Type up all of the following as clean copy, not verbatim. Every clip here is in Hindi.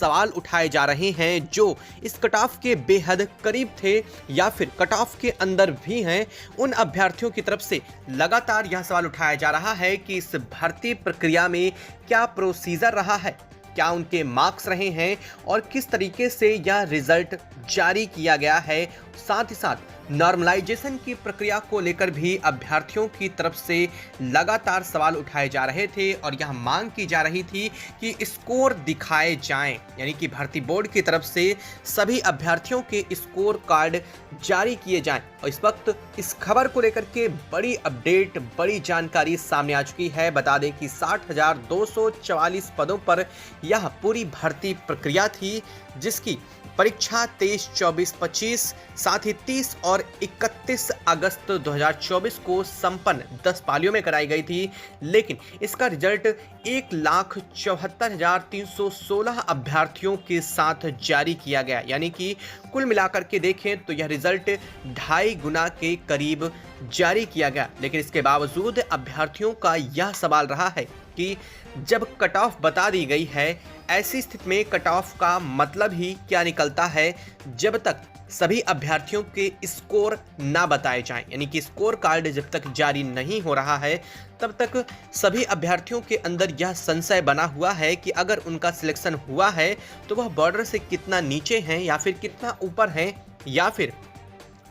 सवाल उठाए जा रहे हैं जो इस कट ऑफ के बेहद करीब थे या फिर कट ऑफ के अंदर भी हैं, उन अभ्यर्थियों की तरफ से लगातार यह सवाल उठाया जा रहा है कि इस भर्ती प्रक्रिया में क्या प्रोसीजर रहा है, क्या उनके मार्क्स रहे हैं और किस तरीके से यह रिजल्ट जारी किया गया है। साथ ही साथ नॉर्मलाइजेशन की प्रक्रिया को लेकर भी अभ्यर्थियों की तरफ से लगातार सवाल उठाए जा रहे थे और यह मांग की जा रही थी कि स्कोर दिखाए जाएं, यानी कि भर्ती बोर्ड की तरफ से सभी अभ्यर्थियों के स्कोर कार्ड जारी किए जाएं। और इस वक्त इस खबर को लेकर के बड़ी अपडेट, बड़ी जानकारी सामने आ चुकी है। बता दें कि 60,244 पदों पर यह पूरी भर्ती प्रक्रिया थी, जिसकी परीक्षा 23, 24, 25 साथ ही 30 और 31 अगस्त 2024 को संपन्न 10 पालियों में कराई गई थी। लेकिन इसका रिजल्ट 1,74,316 अभ्यर्थियों के साथ जारी किया गया, यानी कि कुल मिलाकर के देखें तो यह रिजल्ट 2.5 गुना के करीब जारी किया गया। लेकिन इसके बावजूद अभ्यर्थियों का यह सवाल रहा है कि जब कट ऑफ बता दी गई है, ऐसी स्थिति में कट ऑफ का मतलब ही क्या निकलता है जब तक सभी अभ्यर्थियों के स्कोर ना बताए जाएं, यानी कि स्कोर कार्ड जब तक जारी नहीं हो रहा है तब तक सभी अभ्यर्थियों के अंदर यह संशय बना हुआ है कि अगर उनका सिलेक्शन हुआ है तो वह बॉर्डर से कितना नीचे हैं या फिर कितना ऊपर हैं, या फिर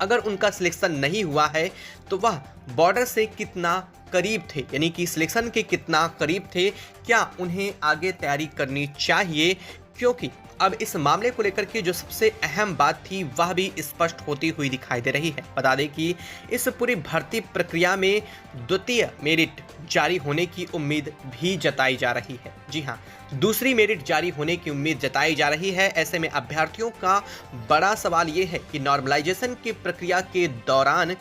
अगर उनका सिलेक्शन नहीं हुआ है तो वह बॉर्डर से कितना करीब थे, यानी कि सिलेक्शन के कितना करीब थे, क्या उन्हें आगे तैयारी करनी चाहिए। क्योंकि अब इस मामले को लेकर के जो सबसे अहम बात थी वह भी स्पष्ट होती हुई दिखाई दे रही है। बता दें कि इस पूरी भर्ती प्रक्रिया में द्वितीय मेरिट जारी होने की उम्मीद भी जताई जा रही है। जी हाँ, दूसरी मेरिट जारी होने की उम्मीद जताई जा रही है। ऐसे में अभ्यर्थियों का बड़ा सवाल ये है कि नॉर्मलाइजेशन की प्रक्रिया के दौरान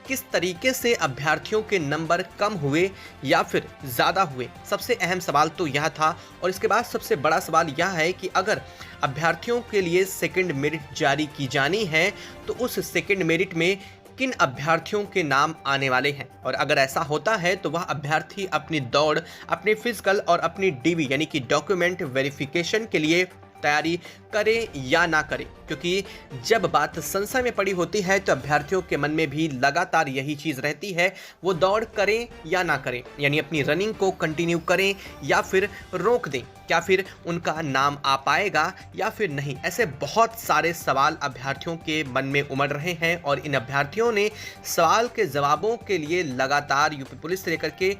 किस तरीके से अभ्यर्थियों के नंबर कम हुए या फिर ज़्यादा हुए। सबसे अहम सवाल तो यह था। और इसके बाद सबसे बड़ा सवाल यह है कि अगर अभ्यर्थियों के लिए सेकंड मेरिट जारी की जानी है तो उस सेकंड मेरिट में किन अभ्यर्थियों के नाम आने वाले हैं, और अगर ऐसा होता है तो वह अभ्यर्थी अपनी दौड़, अपने फिजिकल और अपनी डीवी यानी कि डॉक्यूमेंट वेरिफिकेशन के लिए तैयारी करें या ना करें। क्योंकि जब बात संशय में पड़ी होती है तो अभ्यर्थियों के मन में भी लगातार यही चीज़ रहती है, वो दौड़ करें या ना करें, यानी अपनी रनिंग को कंटिन्यू करें या फिर रोक दें, क्या फिर उनका नाम आ पाएगा या फिर नहीं। ऐसे बहुत सारे सवाल अभ्यर्थियों के मन में उमड़ रहे हैं और इन अभ्यर्थियों ने सवाल के जवाबों के लिए लगातार यूपी पुलिस से लेकर के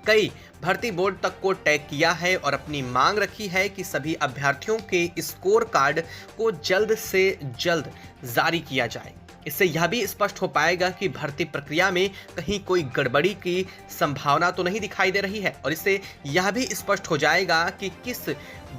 कई भर्ती बोर्ड तक को टैग किया है और अपनी मांग रखी है कि सभी अभ्यर्थियों के स्कोर कार्ड को जल्द से जल्द जारी किया जाए। इससे यह भी स्पष्ट हो पाएगा कि भर्ती प्रक्रिया में कहीं कोई गड़बड़ी की संभावना तो नहीं दिखाई दे रही है, और इससे यह भी स्पष्ट हो जाएगा कि किस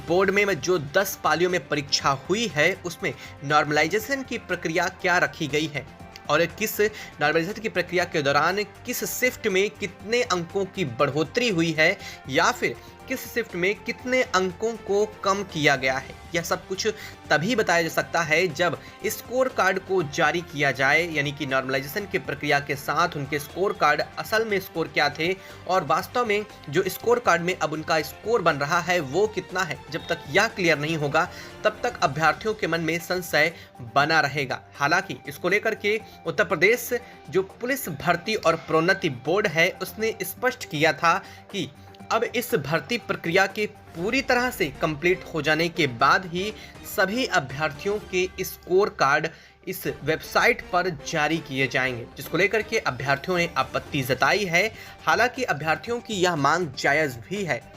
बोर्ड में जो 10 पालियों में परीक्षा हुई है उसमें नॉर्मलाइजेशन की प्रक्रिया क्या रखी गई है और किस नॉर्मलाइजेशन की प्रक्रिया के दौरान किस शिफ्ट में कितने अंकों की बढ़ोतरी हुई है या फिर किस शिफ्ट में कितने अंकों को कम किया गया है। यह सब कुछ तभी बताया जा सकता है जब स्कोर कार्ड को जारी किया जाए, यानी कि नॉर्मलाइजेशन की प्रक्रिया के साथ उनके स्कोर कार्ड असल में स्कोर क्या थे और वास्तव में जो स्कोर कार्ड में अब उनका स्कोर बन रहा है वो कितना है। जब तक यह क्लियर नहीं होगा तब तक अभ्यर्थियों के मन में संशय बना रहेगा। हालांकि इसको लेकर के उत्तर प्रदेश जो पुलिस भर्ती और प्रोन्नति बोर्ड है उसने स्पष्ट किया था कि अब इस भर्ती प्रक्रिया के पूरी तरह से कंप्लीट हो जाने के बाद ही सभी अभ्यर्थियों के स्कोर कार्ड इस वेबसाइट पर जारी किए जाएंगे, जिसको लेकर के अभ्यर्थियों ने आपत्ति जताई है। हालांकि अभ्यर्थियों की यह मांग जायज़ भी है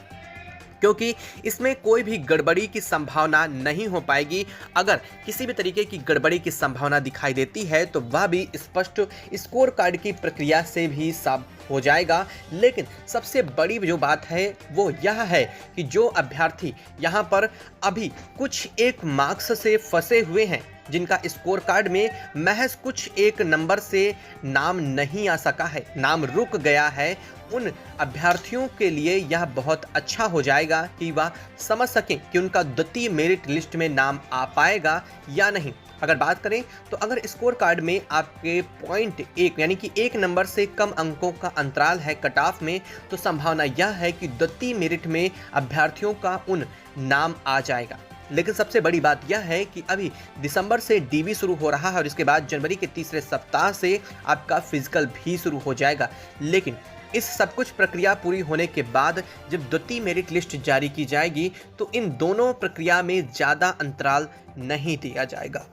क्योंकि इसमें कोई भी गड़बड़ी की संभावना नहीं हो पाएगी। अगर किसी भी तरीके की गड़बड़ी की संभावना दिखाई देती है तो वह भी स्पष्ट स्कोर कार्ड की प्रक्रिया से भी साफ हो जाएगा। लेकिन सबसे बड़ी जो बात है वो यह है कि जो अभ्यर्थी यहाँ पर अभी कुछ एक मार्क्स से फंसे हुए हैं, जिनका स्कोर कार्ड में महज कुछ एक नंबर से नाम नहीं आ सका है, नाम रुक गया है, उन अभ्यर्थियों के लिए यह बहुत अच्छा हो जाएगा कि वह समझ सकें कि उनका द्वितीय मेरिट लिस्ट में नाम आ पाएगा या नहीं। अगर बात करें तो अगर स्कोर कार्ड में आपके पॉइंट 1 यानी कि 1 नंबर से कम अंकों का अंतराल है कट ऑफ में, तो संभावना यह है कि द्वितीय मेरिट में अभ्यर्थियों का उन नाम आ जाएगा। लेकिन सबसे बड़ी बात यह है कि अभी दिसंबर से डीवी शुरू हो रहा है और इसके बाद जनवरी के तीसरे सप्ताह से आपका फिजिकल भी शुरू हो जाएगा। लेकिन इस सब कुछ प्रक्रिया पूरी होने के बाद जब द्वितीय मेरिट लिस्ट जारी की जाएगी तो इन दोनों प्रक्रिया में ज़्यादा अंतराल नहीं दिया जाएगा।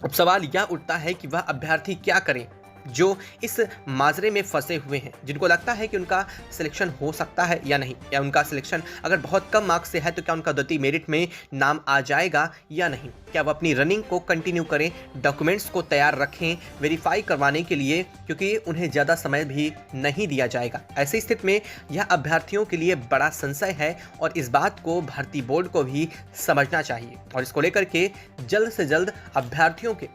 अब सवाल यह उठता है कि वह अभ्यर्थी क्या करें जो इस माजरे में फंसे हुए हैं, जिनको लगता है कि उनका सिलेक्शन हो सकता है या नहीं, या उनका सिलेक्शन अगर बहुत कम मार्क्स से है तो क्या उनका द्वितीय मेरिट में नाम आ जाएगा या नहीं, क्या वो अपनी रनिंग को कंटिन्यू करें, डॉक्यूमेंट्स को तैयार रखें वेरीफाई करवाने के लिए, क्योंकि उन्हें ज़्यादा समय भी नहीं दिया जाएगा। ऐसी स्थिति में यह अभ्यर्थियों के लिए बड़ा संशय है और इस बात को भर्ती बोर्ड को भी समझना चाहिए और इसको लेकर के जल्द से जल्द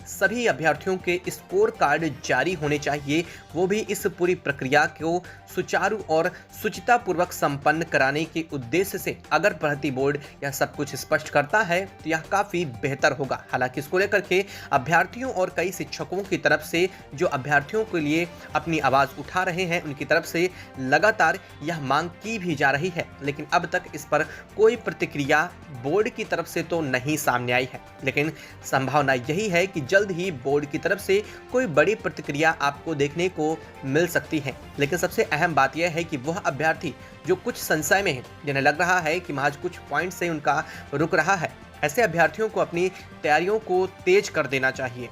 सभी अभ्यर्थियों के स्कोर कार्ड जारी होने चाहिए, वो भी इस पूरी प्रक्रिया को सुचारू और शुचितापूर्वक संपन्न कराने के उद्देश्य से। अगर भर्ती बोर्ड यह सब कुछ स्पष्ट करता है तो यह काफ़ी बेहतर होगा। हालांकि इसको लेकर के अभ्यर्थियों और कई शिक्षकों की तरफ से जो अभ्यर्थियों के लिए अपनी आवाज़ उठा रहे हैं, उनकी तरफ से लगातार यह मांग की भी जा रही है, लेकिन अब तक इस पर कोई प्रतिक्रिया बोर्ड की तरफ से तो नहीं सामने आई है। लेकिन संभावना यही है कि जल्द ही बोर्ड की तरफ से कोई बड़ी प्रतिक्रिया आपको देखने को मिल सकती है। लेकिन सबसे अहम बात यह है कि वह अभ्यर्थी जो कुछ संशय में है, जिन्हें लग रहा है कि महज कुछ पॉइंट से उनका रुक रहा है, ऐसे अभ्यर्थियों को अपनी तैयारियों को तेज कर देना चाहिए।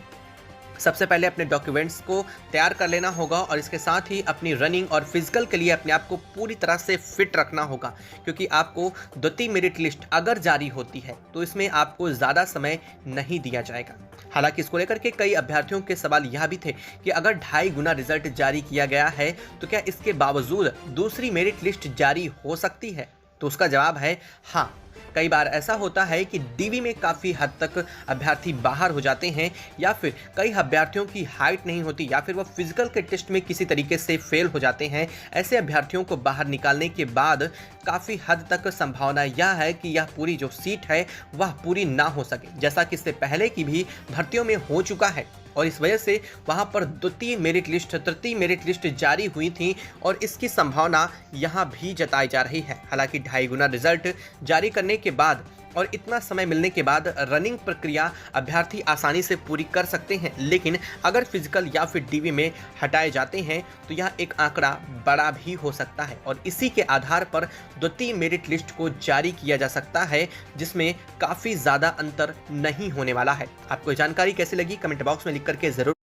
सबसे पहले अपने डॉक्यूमेंट्स को तैयार कर लेना होगा और इसके साथ ही अपनी रनिंग और फिजिकल के लिए अपने आप को पूरी तरह से फिट रखना होगा, क्योंकि आपको द्वितीय मेरिट लिस्ट अगर जारी होती है तो इसमें आपको ज़्यादा समय नहीं दिया जाएगा। हालांकि इसको लेकर के कई अभ्यर्थियों के सवाल यह भी थे कि अगर 2.5 गुना रिजल्ट जारी किया गया है तो क्या इसके बावजूद दूसरी मेरिट लिस्ट जारी हो सकती है? तो उसका जवाब है हाँ। कई बार ऐसा होता है कि डीवी में काफ़ी हद तक अभ्यर्थी बाहर हो जाते हैं, या फिर कई अभ्यर्थियों की हाइट नहीं होती, या फिर वह फिजिकल के टेस्ट में किसी तरीके से फेल हो जाते हैं। ऐसे अभ्यर्थियों को बाहर निकालने के बाद काफ़ी हद तक संभावना यह है कि यह पूरी जो सीट है वह पूरी ना हो सके, जैसा कि इससे पहले की भी भर्तियों में हो चुका है। और इस वजह से वहां पर द्वितीय मेरिट लिस्ट, तृतीय मेरिट लिस्ट जारी हुई थी और इसकी संभावना यहां भी जताई जा रही है। हालांकि 2.5 गुना रिजल्ट जारी करने के बाद और इतना समय मिलने के बाद रनिंग प्रक्रिया अभ्यर्थी आसानी से पूरी कर सकते हैं, लेकिन अगर फिजिकल या फिर डीवी में हटाए जाते हैं तो यह एक आंकड़ा बड़ा भी हो सकता है और इसी के आधार पर द्वितीय मेरिट लिस्ट को जारी किया जा सकता है, जिसमें काफ़ी ज़्यादा अंतर नहीं होने वाला है। आपको जानकारी कैसी लगी कमेंट बॉक्स में लिख करके ज़रूर